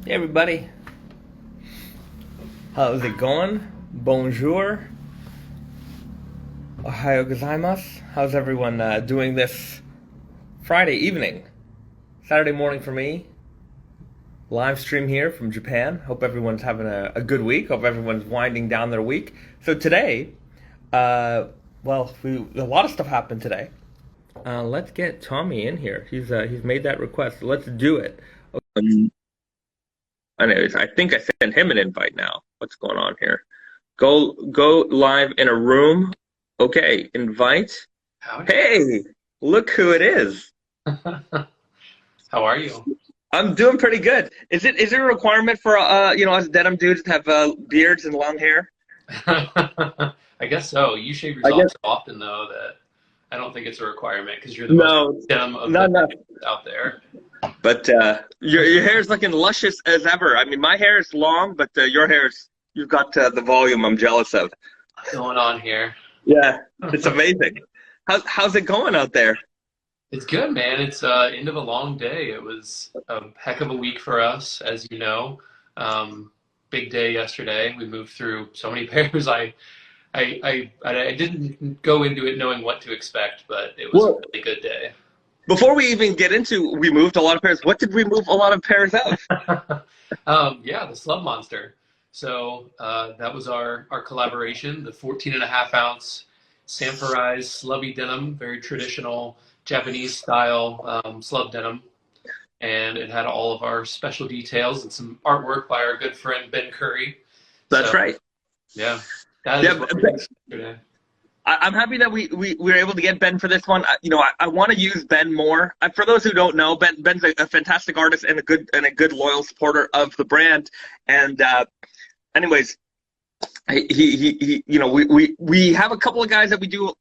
Hey everybody, how's it going? Bonjour, ohayo gozaimasu. How's everyone doing this Friday evening? Saturday morning for me. Live stream here from Japan. Hope everyone's having a good week. Hope everyone's winding down their week. So today, uh, a lot of stuff happened today. Let's get Tommy in here. He's made that request. Let's do it. Um, Anyways, I think I sent him an invite now. What's going on here? Go live in a room. Okay, invite. Howdy. Hey, look who it is. How are you? I'm doing pretty good. Is it a requirement for us denim dudes to have beards and long hair? I guess so. You shave I yourself guess so often, though, that I don't think it's a requirement because you're the most no, denim of not the enough. out there. But your hair is looking luscious as ever. I mean, my hair is long, but your hair's you've got the volume I'm jealous of. Going on here. Yeah, it's amazing. How's it going out there? It's good, man. It's end of a long day. It was a heck of a week for us, as you know. Big day yesterday. We moved through so many pairs. I didn't go into it knowing what to expect, but it was a Well, really good day. before we even get into we moved a lot of pairs, what did we move a lot of pairs of? Yeah, the Slub Monster. So that was our collaboration, the 14 and a half ounce Sanforized slubby denim, very traditional Japanese style slub denim. And it had all of our special details and some artwork by our good friend Ben Curry. That's So right. yeah, that Yeah, is what we did yesterday. I'm happy that we were able to get Ben for this one. I want to use Ben more. For those who don't know, Ben's a fantastic artist and a good loyal supporter of the brand. And anyways, we have a couple of guys that we do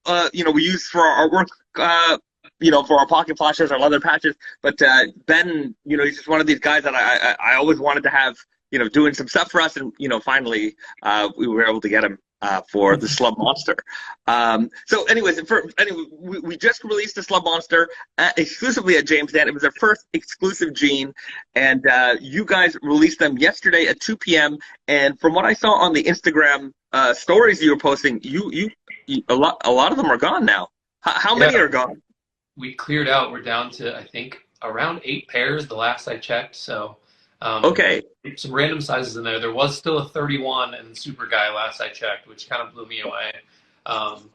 we use for our artwork, for our pocket flashers, our leather patches. But Ben, he's just one of these guys that I always wanted to have, doing some stuff for us, and finally we were able to get him for the Slub Monster. So anyways, we just released the Slub Monster exclusively at James Dant. It was our first exclusive jean, and you guys released them yesterday at 2 p.m. And from what I saw on the Instagram stories you were posting, a lot of them are gone now. How many Yeah, are gone? we cleared out. We're down to, I think, around 8 pairs the last I checked. So um, Okay. some random sizes in there. There was still a 31 and Super Guy last I checked, which kind of blew me away. Um,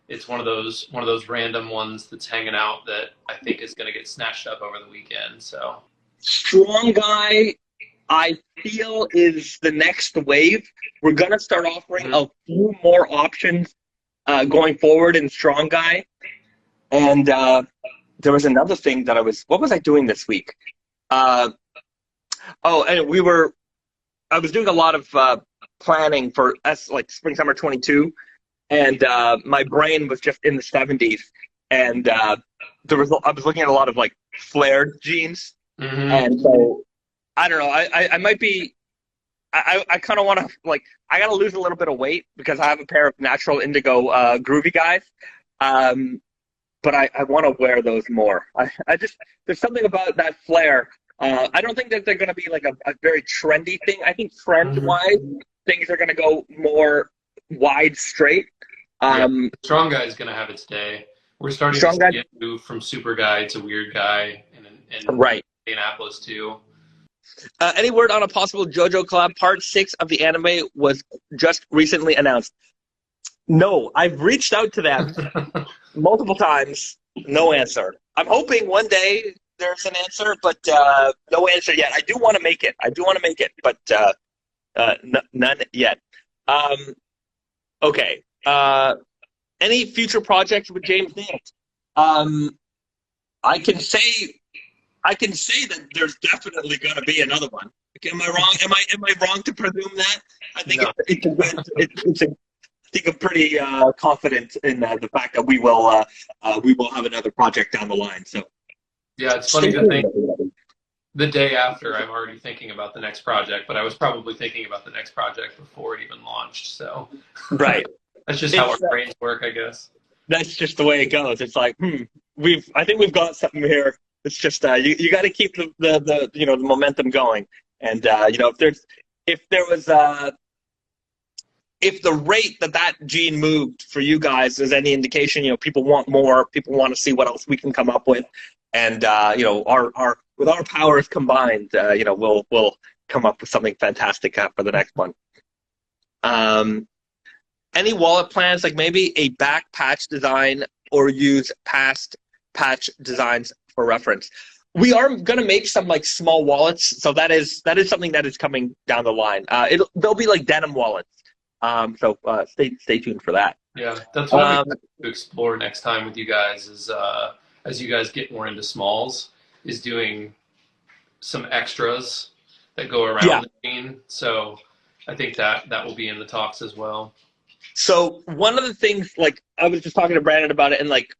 it's one of those random ones that's hanging out that I think is going to get snatched up over the weekend. So Strong Guy, I feel, is the next wave. We're going to start offering mhm. a few more options going forward in Strong Guy. And there was another thing what was I doing this week? Uh, and I was doing a lot of planning for like spring summer 22, and my brain was just in the 70s, and I was looking at a lot of like flared jeans, Hmm. and so I don't know. I might be. I kind of want to like. I got to lose a little bit of weight because I have a pair of natural indigo groovy guys. Um, but I want to wear those more. I just there's something about that flare. I don't think that they're going to be like a very trendy thing. I think Hmm. trend-wise, things are going to go more wide straight. Yeah, Um, Strong Guy is going to have its day. We're starting to Strong guy, see it move from Super Guy to Weird Guy in right. Indianapolis too. Any word on a possible JoJo collab? Part 6 of the anime was just recently announced. No, I've reached out to them multiple times. No answer. I'm hoping one day there's an answer, but no answer yet. I do want to make it. But none yet. Um, okay. Any future projects with James Dant? Um, I can say that there's definitely going to be another one. Am I wrong? Am I wrong to presume that? I think No. it's a good. It's a. I think I'm pretty confident in the fact that we will have another project down the line. So Yeah, it's funny stay to tuned, think everybody. the day after I'm already thinking about the next project, but I was probably thinking about the next project before it even launched. So Right. that's just how our It's brains work, I guess. that's just the way it goes. It's like, I think we've got something here. It's just you got to keep the momentum going. And if there was if the rate that gene moved for you guys is any indication, people want more, people want to see what else we can come up with, and our with our powers combined, we'll come up with something fantastic for the next one. Any wallet plans, like maybe a back patch design, or use past patch designs for reference? We are going to make some like small wallets, so that is something that is coming down the line. They'll be like denim wallets. So stay tuned for that. Yeah, that's what I'm excited to explore next time with you guys is as you guys get more into smalls, is doing some extras that go around the jean. So I think that will be in the talks as well. So one of the things, like I was just talking to Brandon about it, and like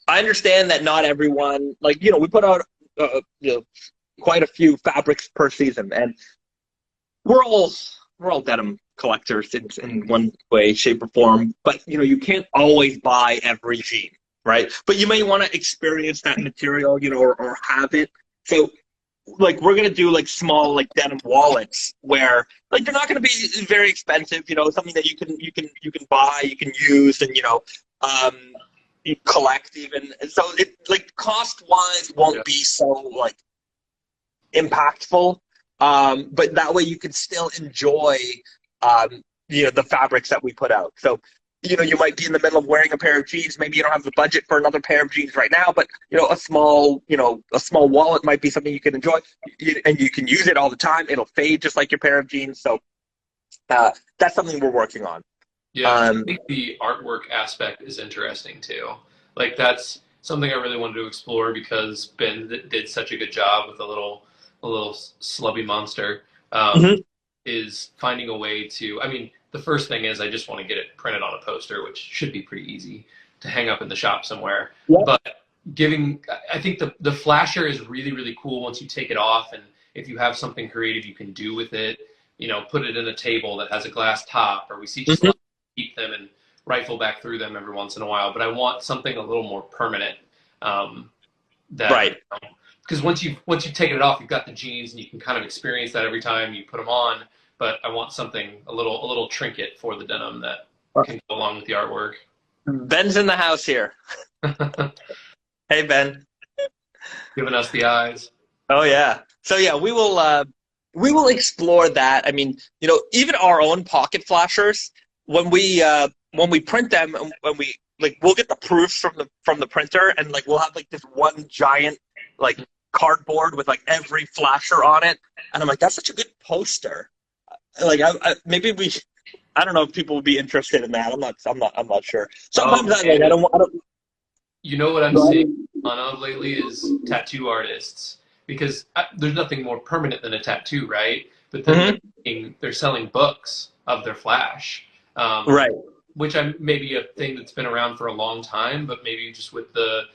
I understand that not everyone, like we put out quite a few fabrics per season, and we're all denim collectors in one way, shape, or form. But you can't always buy every jean, right? But you may want to experience that material, or have it. So like we're gonna do like small like denim wallets where like they're not gonna be very expensive, something that you can buy, you can use, and you collect even. And so it like cost wise won't be so like impactful, but that way you can still enjoy the fabrics that we put out. So you might be in the middle of wearing a pair of jeans. Maybe you don't have the budget for another pair of jeans right now, but a small wallet might be something you can enjoy, and you can use it all the time. It'll fade just like your pair of jeans. So that's something we're working on. Yeah, I think the artwork aspect is interesting too. Like that's something I really wanted to explore because Ben did such a good job with a little slubby monster. Is finding a way to. I mean, the first thing is I just want to get it printed on a poster, which should be pretty easy to hang up in the shop somewhere. Yeah. But I think the flasher is really, really cool once you take it off, and if you have something creative you can do with it, put it in a table that has a glass top, or we see just keep them and rifle back through them every once in a while. But I want something a little more permanent. Right. Because once you've taken it off, you've got the jeans, and you can kind of experience that every time you put them on. But I want something a little trinket for the denim that can go along with the artwork. Ben's in the house here. Hey, Ben. Giving us the eyes. Oh yeah. So yeah, we will explore that. I mean, even our own pocket flashers, when we print them, and when we'll get the proofs from the printer, and like we'll have like this one giant like cardboard with like every flasher on it, and I'm like, that's such a good poster. Like maybe I don't know if people would be interested in that. I'm not sure. Sometimes I don't. What I'm seeing on lately is tattoo artists, because there's nothing more permanent than a tattoo, right? But then they're selling books of their flash, right? Which maybe a thing that's been around for a long time, but maybe just with the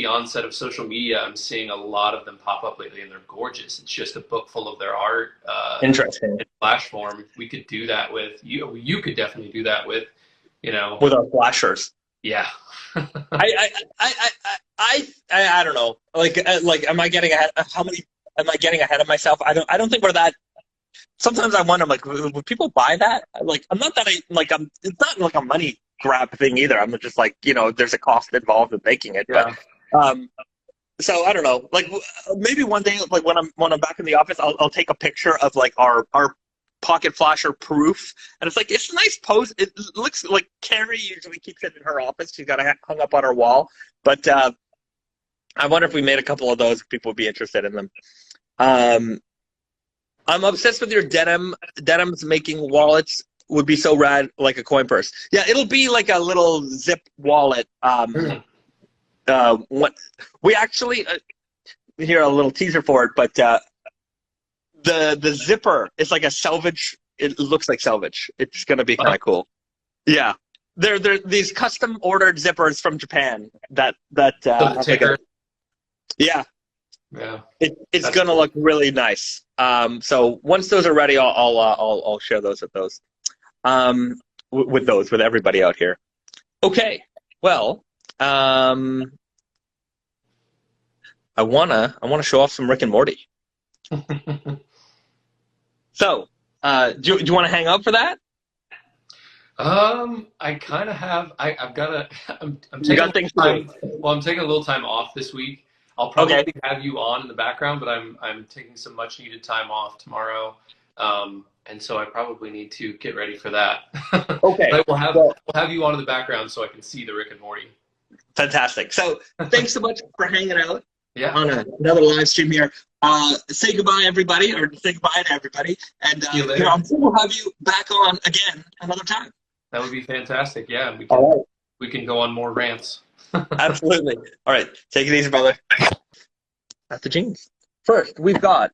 onset of social media, I'm seeing a lot of them pop up lately, and they're gorgeous. It's just a book full of their art. Interesting. In flash form. We could do that with you. You could definitely do that with, with our flashers. Yeah. I don't know. Like, am I getting ahead? Am I getting ahead of myself? I don't think we're that. Sometimes I wonder, like, would people buy that? Like, I'm not that. It's not like a money grab thing either. I'm just like, there's a cost involved in making it. Yeah. But so I don't know. Like maybe one day, like when I'm back in the office, I'll take a picture of like our pocket flasher proof, and it's like it's a nice pose. It looks like Carrie usually keeps it in her office. She's got it hung up on her wall. But I wonder if we made a couple of those, people would be interested in them. I'm obsessed with your denim. Denim's making wallets would be so rad, like a coin purse. Yeah, it'll be like a little zip wallet. We actually here a little teaser for it, but the zipper is like a selvage. It looks like selvage. It's gonna be kind of cool. Yeah, they're these custom ordered zippers from Japan that yeah. It's gonna look really nice. So once those are ready, I'll share those with those. With everybody out here. Okay, well, I wanna show off some Rick and Morty. So, do you want to hang out for that? I kind of have. I've got to. I'm You taking a got little things to do. time. Well, I'm taking a little time off this week. I'll Okay. probably have you on in the background, but I'm taking some much needed time off tomorrow. And so I probably need to get ready for that. Okay. But Well, we'll have you on in the background so I can see the Rick and Morty. fantastic. So, thanks so much for hanging out Yeah. on another live stream here. Say goodbye, everybody, or say goodbye to everybody. And See you later. I'm sure we'll have you back on again another time. That would be fantastic. Yeah, All we can go on more rants. right. Absolutely. All right. Take it easy, brother. That's the jeans. First, we've got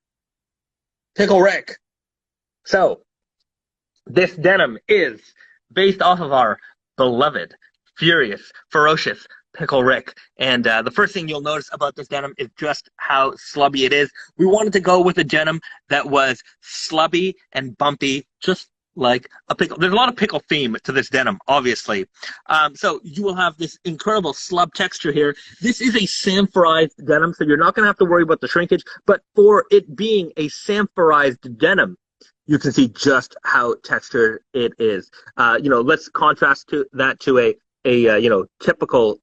Pickle Rick. So, this denim is based off of our beloved, furious, ferocious Pickle Rick. And the first thing you'll notice about this denim is just how slubby it is. We wanted to go with a denim that was slubby and bumpy, just like a pickle. There's a lot of pickle theme to this denim, obviously. So you will have this incredible slub texture here. This is a sanforized denim, so you're not going to have to worry about the shrinkage. But for it being a sanforized denim, you can see just how textured it is. Let's contrast that to a typical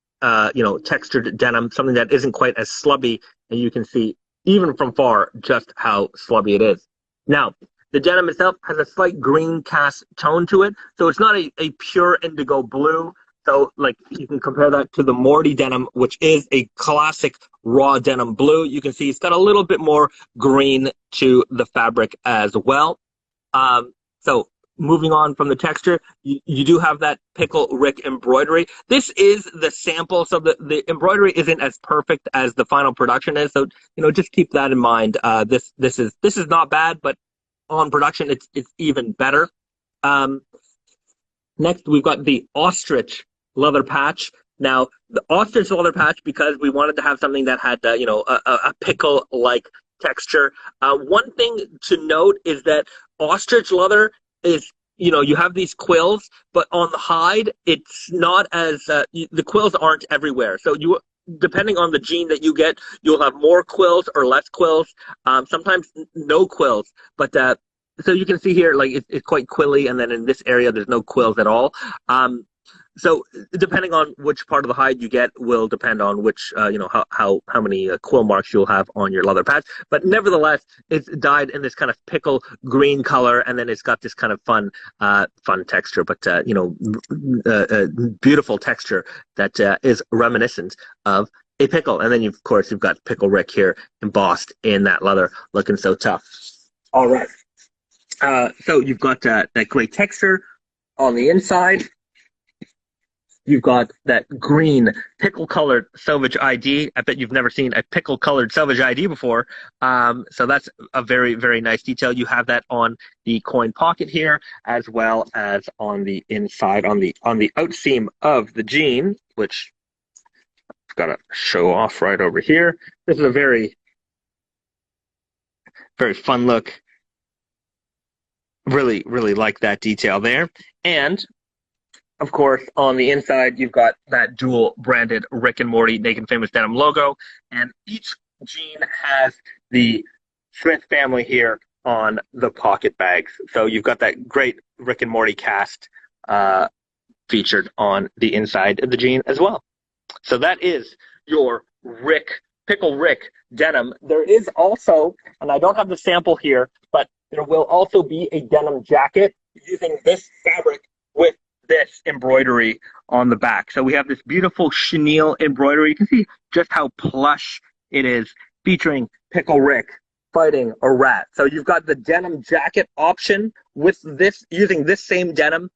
textured denim, something that isn't quite as slubby, and you can see even from far just how slubby it is. Now, the denim itself has a slight green cast tone to it, so it's not a pure indigo blue. So, like, you can compare that to the Morty denim, which is a classic raw denim blue. You can see it's got a little bit more green to the fabric as well. So moving on from the texture, you do have that Pickle Rick embroidery. This is the sample, so the embroidery isn't as perfect as the final production is. So just keep that in mind. This is not bad, but on production it's even better. Next, we've got the ostrich leather patch. Now, the ostrich leather patch, because we wanted to have something that had a pickle-like texture. One thing to note is that ostrich leather is, you have these quills, but on the hide, it's not as, the quills aren't everywhere. So depending on the jean that you get, you'll have more quills or less quills, sometimes no quills. But so you can see here, like, it's quite quilly, and then in this area, there's no quills at all. So depending on which part of the hide you get will depend on which, how many quill marks you'll have on your leather patch. But nevertheless, it's dyed in this kind of pickle green color, and then it's got this kind of fun texture, but beautiful texture that is reminiscent of a pickle. And then of course you've got Pickle Rick here embossed in that leather, looking so tough. All right. So you've got that great texture on the inside. You've got that green pickle-colored selvage ID. I bet you've never seen a pickle-colored selvage ID before. So that's a very, very nice detail. You have that on the coin pocket here, as well as on the inside, on the outseam of the jean, which I've got to show off right over here. This is a very, very fun look. Really, really like that detail there. And of course, on the inside, you've got that dual branded Rick and Morty Naked and Famous Denim logo. And each jean has the Smith family here on the pocket bags. So you've got that great Rick and Morty cast featured on the inside of the jean as well. So that is your Pickle Rick denim. There is also, and I don't have the sample here, but there will also be a denim jacket using this fabric with this embroidery on the back. So we have this beautiful chenille embroidery. You can see just how plush it is, featuring Pickle Rick fighting a rat. So you've got the denim jacket option with this, using this same denim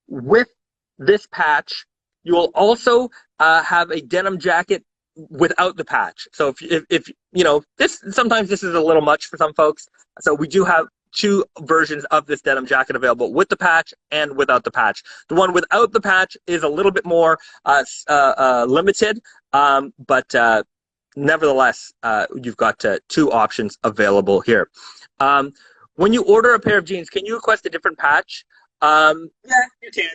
with this patch. You will also have a denim jacket without the patch. So if this, sometimes this is a little much for some folks. So we do have two versions of this denim jacket available, with the patch and without the patch. The one without the patch is a little bit more limited, but nevertheless, you've got two options available here. When you order a pair of jeans, can you request a different patch? Yeah, you can.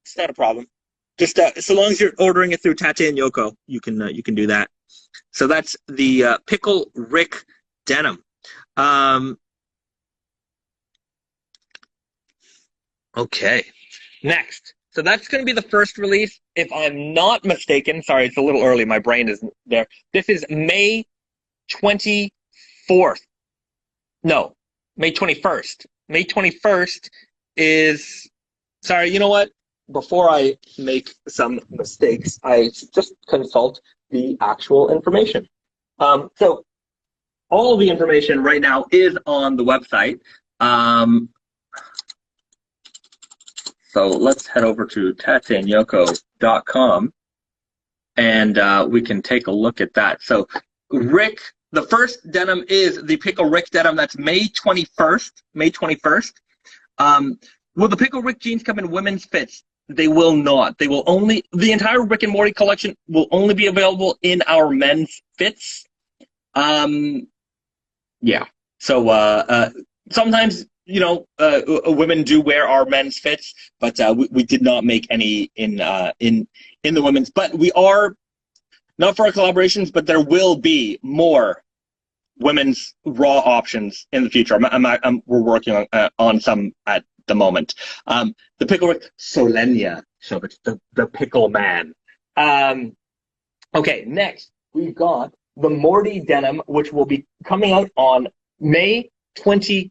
It's not a problem. Just so long as you're ordering it through Tate and Yoko, you can do that. So that's the Pickle Rick denim. Okay. Next. So that's going to be the first release. If I'm not mistaken, sorry, it's a little early. My brain isn't there. This is May 24th. No, May 21st. May 21st is, sorry, you know what? Before I make some mistakes, I just consult the actual information. So all the information right now is on the website. So let's head over to tatsanyoko.com and we can take a look at that. So Rick, the first denim is the Pickle Rick denim. That's May 21st. May 21st. Will the Pickle Rick jeans come in women's fits? They will not. They will only, the entire Rick and Morty collection will only be available in our men's fits. Yeah. So sometimes, you know, women do wear our men's fits, but we did not make any in the women's. But we are, not for our collaborations, but there will be more women's raw options in the future. We're working on some at the moment. The Pickle Rick Solenia, so it's the Pickle Man. Okay, next we've got the Morty denim, which will be coming out on May 28th.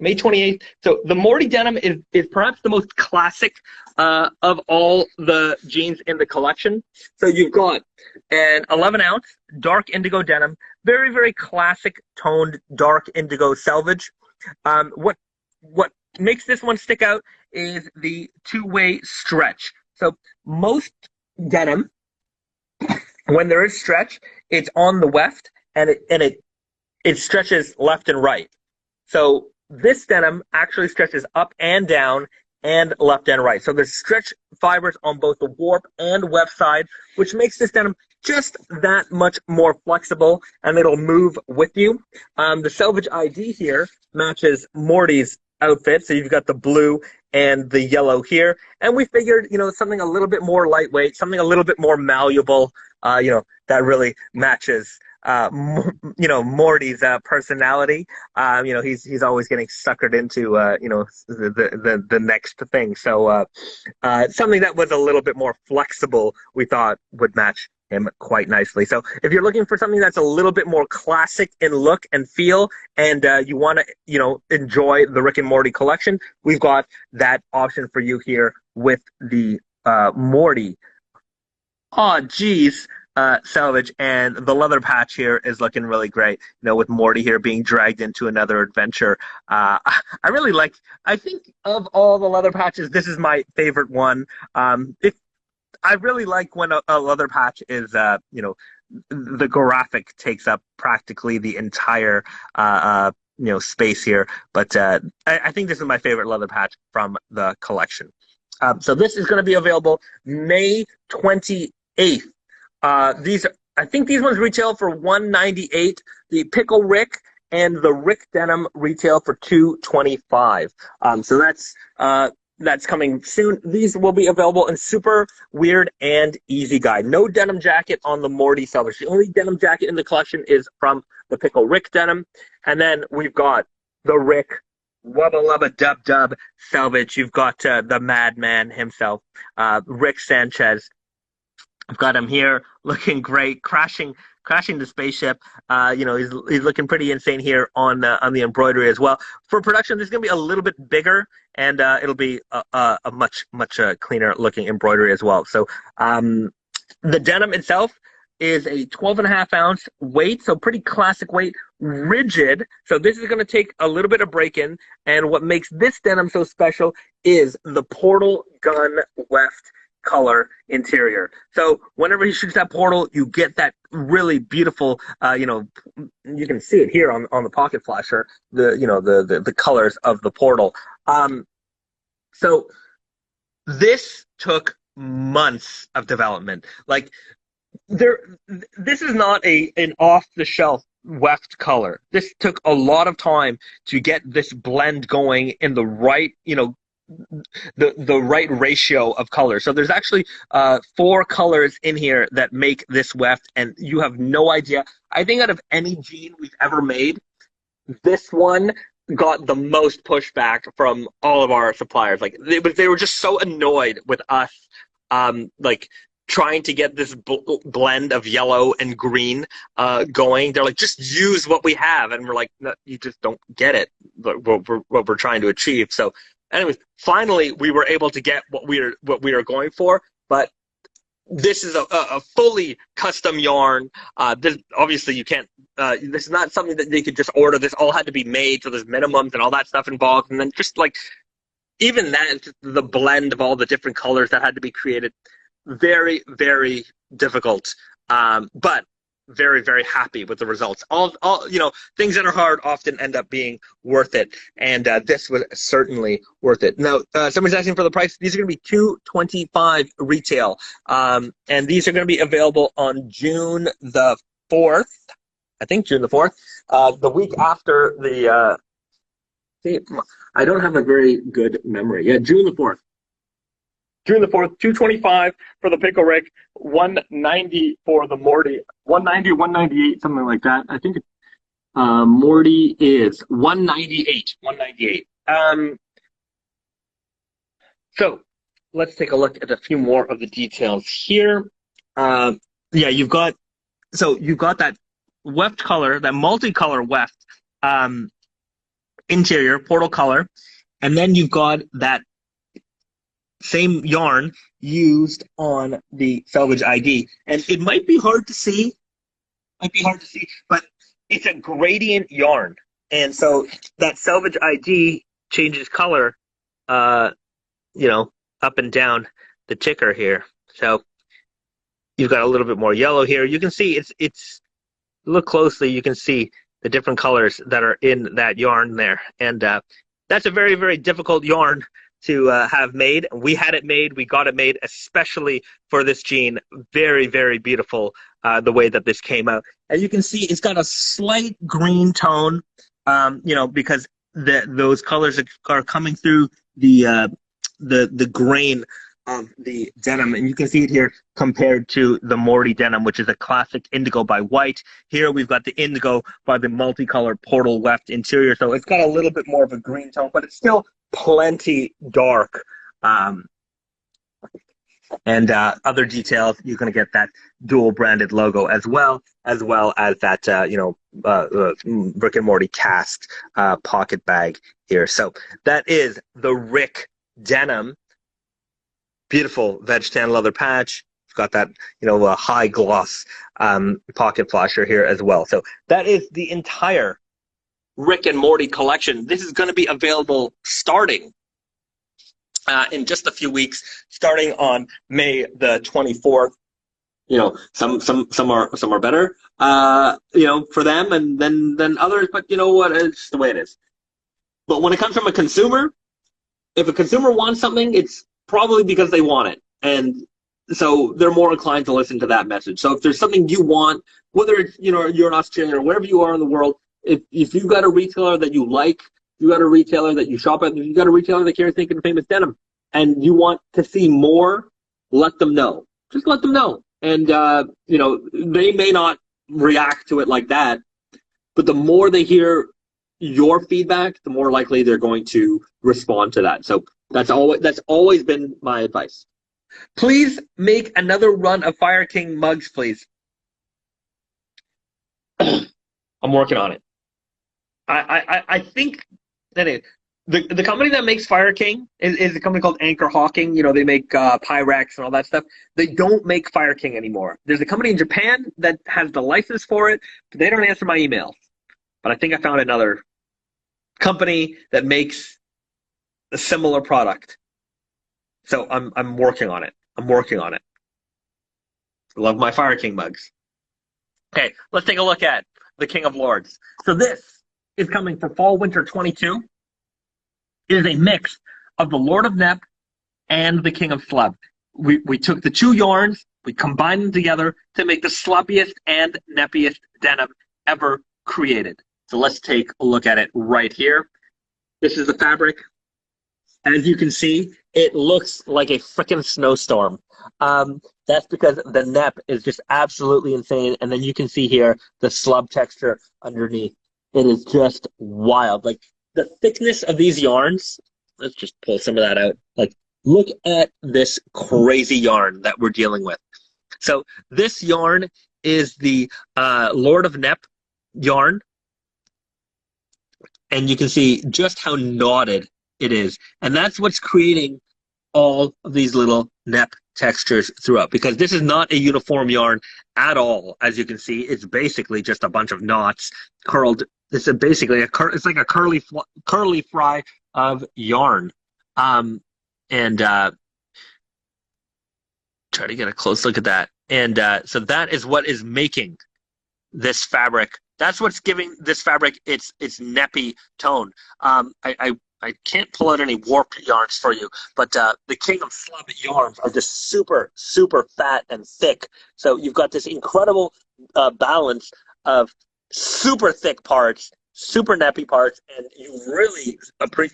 May 28th. So the Morty denim is perhaps the most classic of all the jeans in the collection. So you've got an 11-ounce dark indigo denim, very, very classic toned dark indigo selvage. What makes this one stick out is the two-way stretch. So most denim, when there is stretch, it's on the weft and it stretches left and right. So this denim actually stretches up and down and left and right. So there's stretch fibers on both the warp and weft side, which makes this denim just that much more flexible, and it'll move with you. The selvage ID here matches Morty's outfit. So you've got the blue and the yellow here. And we figured, you know, something a little bit more lightweight, something a little bit more malleable, you know, that really matches you know, Morty's personality. You know, he's always getting suckered into you know, the next thing. So something that was a little bit more flexible, we thought would match him quite nicely. So if you're looking for something that's a little bit more classic in look and feel, and you want to, you know, enjoy the Rick and Morty collection, we've got that option for you here with the Morty. Oh, geez. Selvage, and the leather patch here is looking really great. You know, with Morty here being dragged into another adventure. I really like. I think of all the leather patches, this is my favorite one. I really like when a leather patch is, you know, the graphic takes up practically the entire, you know, space here. But I think this is my favorite leather patch from the collection. So this is going to be available May 28th. I think these ones retail for $198. The Pickle Rick and the Rick Denim retail for $225. So that's coming soon. These will be available in super weird and easy guide. No denim jacket on the Morty selvage. The only denim jacket in the collection is from the Pickle Rick denim. And then we've got the Rick Wubba Lubba Dub Dub selvage. You've got the madman himself, Rick Sanchez. I've got him here looking great, crashing the spaceship. You know, he's looking pretty insane here on the embroidery as well. For production, this is going to be a little bit bigger, and it'll be a much cleaner looking embroidery as well. So the denim itself is a 12.5-ounce weight, so pretty classic weight, rigid. So this is going to take a little bit of break-in, and what makes this denim so special is the portal gun weft color interior. So whenever he shoots that portal, you get that really beautiful, you know, you can see it here on the pocket flasher, the colors of the portal. So this took months of development. Like this is not an off-the-shelf weft color. This took a lot of time to get this blend going in the right, you know, the right ratio of colors. So there's actually 4 colors in here that make this weft, and you have no idea. I think out of any jean we've ever made, this one got the most pushback from all of our suppliers. Like they were just so annoyed with us, like trying to get this blend of yellow and green going. They're like, just use what we have, and we're like, no, you just don't get it. What we're trying to achieve. So, anyways, finally we were able to get what we are going for, but. This is a fully custom yarn. This obviously you can't. This is not something that they could just order. This all had to be made, so there's minimums and all that stuff involved. And then just like even that, the blend of all the different colors that had to be created, very very difficult. But very very happy with the results. All things that are hard often end up being worth it, and this was certainly worth it. Now somebody's asking for the price. These are going to be $225 retail, and these are going to be available on June the 4th. I think June the 4th, the week after the. See, I don't have a very good memory. Yeah, June the 4th. June the 4th, $225 for the Pickle Rick, $190 for the Morty, $190, $198, something like that. I think Morty is $198. So let's take a look at a few more of the details here. Yeah, you've got that weft color, that multicolor weft interior portal color, and then you've got that same yarn used on the Selvage ID. And it might be hard to see, but it's a gradient yarn. And so that Selvage ID changes color, up and down the ticker here. So you've got a little bit more yellow here. You can see it's look closely, you can see the different colors that are in that yarn there. And that's a very, very difficult yarn to have made. We had it made. We got it made especially for this jean. Very, very beautiful the way that this came out. As you can see, it's got a slight green tone, because those colors are coming through the grain of the denim, and you can see it here compared to the Morty denim, which is a classic indigo by white. Here we've got the indigo by the multicolor portal weft interior, so it's got a little bit more of a green tone, but it's still plenty dark. And other details, you're going to get that dual branded logo as well as that Rick and Morty cast pocket bag here. So that is the Rick denim. Beautiful veg tan leather patch. It's got that high gloss pocket flasher here as well. So that is the entire Rick and Morty collection. This is going to be available starting in just a few weeks, starting on May the 24th. Some are better, for them, and then others. But you know what? It's the way it is. But when it comes from a consumer, if a consumer wants something, it's probably because they want it, and so they're more inclined to listen to that message. So if there's something you want, whether it's you're in Australia or wherever you are in the world, if you've got a retailer that you like, you got a retailer that you shop at, you got a retailer that carries Thinking Famous denim, and you want to see more, let them know. Just let them know. And they may not react to it like that, but the more they hear your feedback, the more likely they're going to respond to that. So that's always been my advice. Please make another run of Fire King mugs, please. I'm working on it. I think that the company that makes Fire King is a company called Anchor Hawking. They make Pyrex and all that stuff. They don't make Fire King anymore. There's a company in Japan that has the license for it, but they don't answer my emails. But I think I found another company that makes a similar product. So I'm working on it. Love my Fire King mugs. Okay, let's take a look at the King of Lords. So this is coming for Fall Winter 22. It is a mix of the Lord of Nep and the King of Slub. We took the two yarns, we combined them together to make the slubbiest and neppiest denim ever created. So let's take a look at it right here. This is the fabric. As you can see, it looks like a freaking snowstorm. That's because the nep is just absolutely insane. And then you can see here the slub texture underneath. It is just wild. Like the thickness of these yarns. Let's just pull some of that out. Like, look at this crazy yarn that we're dealing with. So this yarn is the Lord of Nep yarn, and you can see just how knotted it is, and that's what's creating all of these little Nep textures throughout, because this is not a uniform yarn at all. As you can see, it's basically just a bunch of knots curled. It's basically it's like a curly fry of yarn. And try to get a close look at that. And so that is what is making this fabric. That's what's giving this fabric its neppy tone. I can't pull out any warp yarns for you, but the King of Slub yarns are just super, super fat and thick. So you've got this incredible balance of super thick parts, super nappy parts, and you really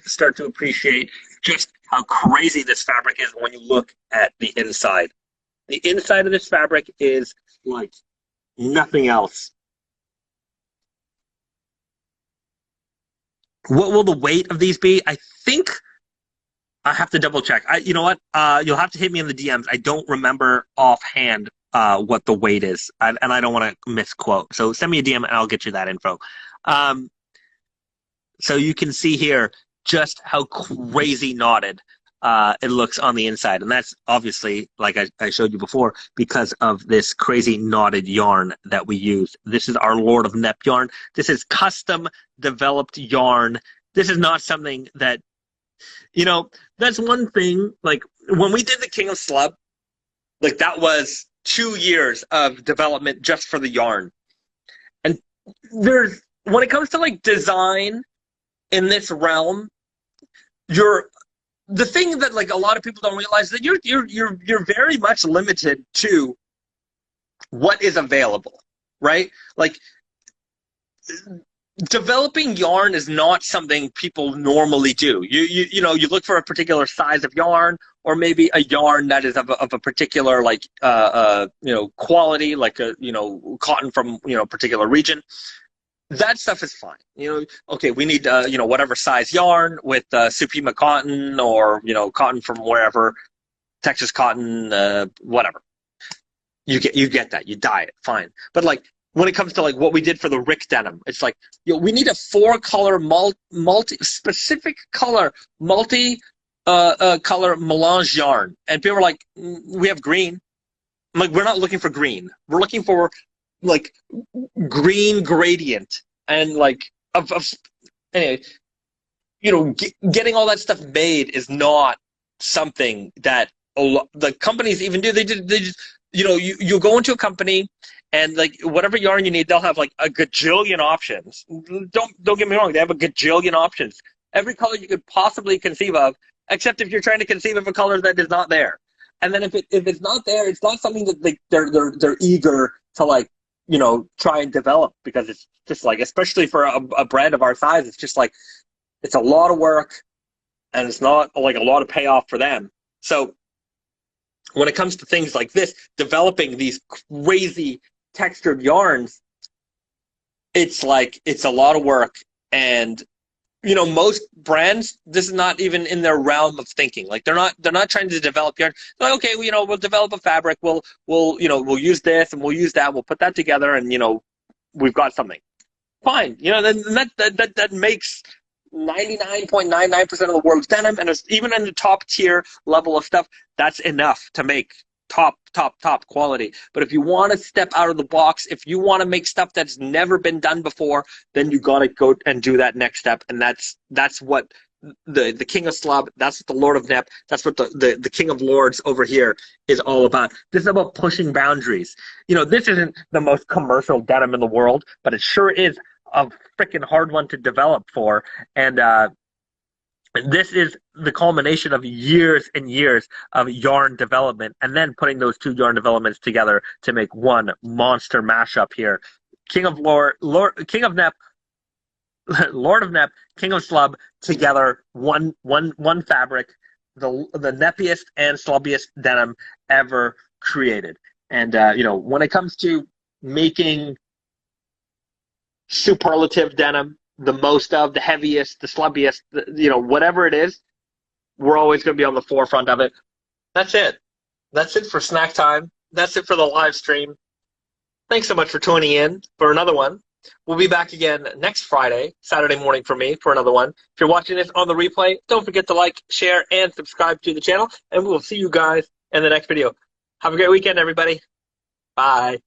start to appreciate just how crazy this fabric is when you look at the inside. The inside of this fabric is like nothing else. What will the weight of these be? I think I have to double check. You know what? You'll have to hit me in the DMs. I don't remember offhand what the weight is, and I don't want to misquote. So send me a DM and I'll get you that info. So you can see here just how crazy knotted it looks on the inside. And that's obviously, like I showed you before, because of this crazy knotted yarn that we use. This is our Lord of Nep yarn. This is custom developed yarn. This is not something that, you know, that's one thing. Like when we did the King of Slub, like that was 2 years of development just for the yarn. And when it comes to like design in this realm, the thing that like a lot of people don't realize that you're very much limited to what is available, right? Like developing yarn is not something people normally do. You know, you look for a particular size of yarn, or maybe a yarn that is of a particular like you know, quality, like a, you know, cotton from, you know, particular region. That stuff is fine. You know, okay, we need, you know, whatever size yarn with Supima cotton, or, you know, cotton from wherever, Texas cotton, whatever. You get that. You dye it, fine. But like when it comes to like what we did for the Rick denim, it's like, you know, we need a 4-color multi-specific color color melange yarn, and people are like, we have green. I'm like, we're not looking for green. We're looking for like green gradient, and like anyway, you know, getting all that stuff made is not something that the companies even do. They just, you know, you go into a company and like whatever yarn you need, they'll have like a gajillion options. Don't get me wrong, they have a gajillion options, every color you could possibly conceive of, except if you're trying to conceive of a color that is not there. And then if it's not there, it's not something that like they're eager to like, you know, try and develop, because it's just like, especially for a brand of our size, it's just like, it's a lot of work and it's not like a lot of payoff for them. So when it comes to things like this, developing these crazy textured yarns, it's like, it's a lot of work. And you know, most brands, this is not even in their realm of thinking. Like they're not trying to develop yarn. They're like, okay, well, you know, we'll develop a fabric. We'll you know, we'll use this and we'll use that. We'll put that together, and you know, we've got something. Fine. You know, then that makes 99.99% of the world's denim, and it's, even in the top tier level of stuff, that's enough to make top quality. But if you want to step out of the box, if you want to make stuff that's never been done before, then you got to go and do that next step. And that's what the King of Slub, that's what the Lord of Nep, that's what the King of Lords over here is all about. This is about pushing boundaries. You know, this isn't the most commercial denim in the world, but it sure is a freaking hard one to develop for. And this is the culmination of years and years of yarn development, and then putting those two yarn developments together to make one monster mashup here. King of Nep, Lord of Nep, King of Slub together, one fabric, the neppiest and slubbiest denim ever created. And you know, when it comes to making superlative denim, the most of, the heaviest, the slubbiest, whatever it is, we're always going to be on the forefront of it. That's it. That's it for snack time. That's it for the live stream. Thanks so much for tuning in for another one. We'll be back again next Friday, Saturday morning for me, for another one. If you're watching this on the replay, don't forget to like, share, and subscribe to the channel, and we will see you guys in the next video. Have a great weekend, everybody. Bye.